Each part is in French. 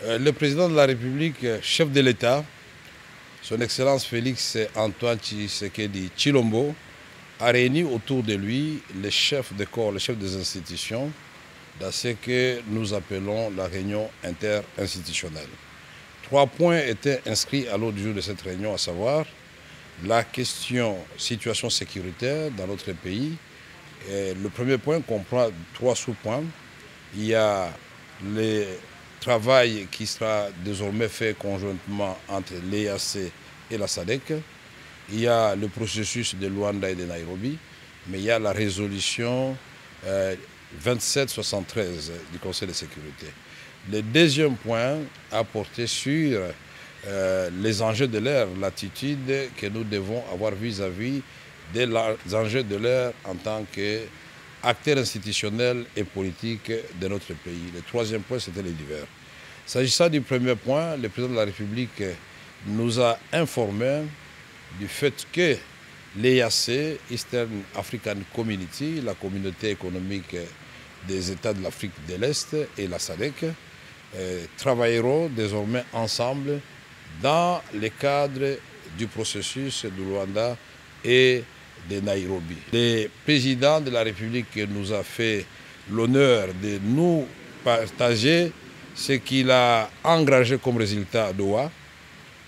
Le président de la République, chef de l'État, son Excellence Félix Antoine Tshisekedi Tshilombo, a réuni autour de lui les chefs de corps, les chefs des institutions, dans ce que nous appelons la réunion interinstitutionnelle. 3 points étaient inscrits à l'ordre du jour de cette réunion, à savoir la question situation sécuritaire dans notre pays. Et le premier point comprend 3 sous-points. Il y a le travail qui sera désormais fait conjointement entre l'EAC et la SADC. Il y a le processus de Luanda et de Nairobi, mais il y a la résolution 2773 du Conseil de sécurité. Le deuxième point a porté sur les enjeux de l'ère, l'attitude que nous devons avoir vis-à-vis des enjeux de l'ère en tant qu'acteurs institutionnels et politiques de notre pays. Le troisième point, c'était les divers. S'agissant du premier point, le président de la République nous a informé du fait que l'EAC, Eastern African Community, la communauté économique des États de l'Afrique de l'Est et la SADC, travailleront désormais ensemble dans le cadre du processus de Luanda et de Nairobi. Le président de la République nous a fait l'honneur de nous partager ce qu'il a engagé comme résultat à Doha.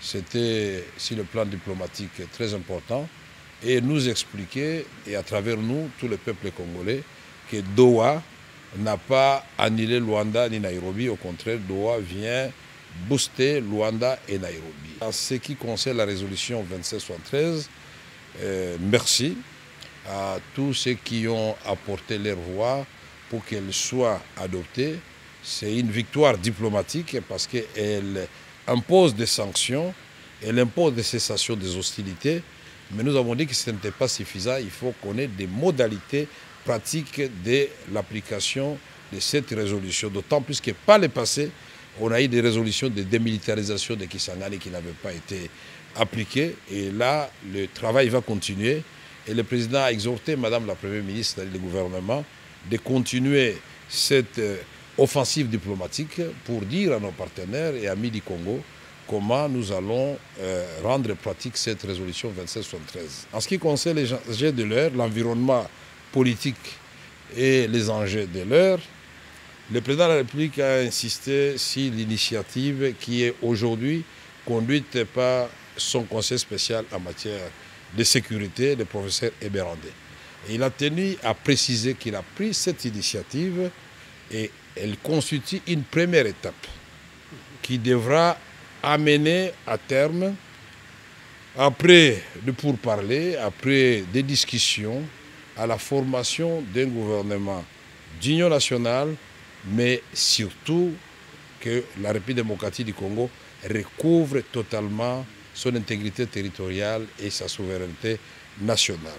C'était, sur le plan diplomatique, très important, et nous expliquer, et à travers nous, tout le peuple congolais, que Doha n'a pas annulé Luanda ni Nairobi. Au contraire, Doha vient booster Luanda et Nairobi. En ce qui concerne la résolution 2773, merci à tous ceux qui ont apporté leur voix pour qu'elle soit adoptée. C'est une victoire diplomatique parce qu'elle impose des sanctions, elle impose des cessations des hostilités, mais nous avons dit que ce n'était pas suffisant. Il faut qu'on ait des modalités pratiques de l'application de cette résolution, d'autant plus que par le passé, on a eu des résolutions de démilitarisation de Kisangani qui n'avaient pas été appliquées, et là, le travail va continuer, et le président a exhorté Madame la Première ministre et le gouvernement de continuer cette offensive diplomatique pour dire à nos partenaires et amis du Congo comment nous allons rendre pratique cette résolution 2773. En ce qui concerne les enjeux de l'heure, l'environnement politique et les enjeux de l'heure, le président de la République a insisté sur l'initiative qui est aujourd'hui conduite par son conseil spécial en matière de sécurité, le professeur Eberandé. Et il a tenu à préciser qu'il a pris cette initiative et elle constitue une première étape qui devra amener à terme, après de pourparlers, après des discussions, à la formation d'un gouvernement d'union nationale, mais surtout que la République démocratique du Congo recouvre totalement son intégrité territoriale et sa souveraineté nationale.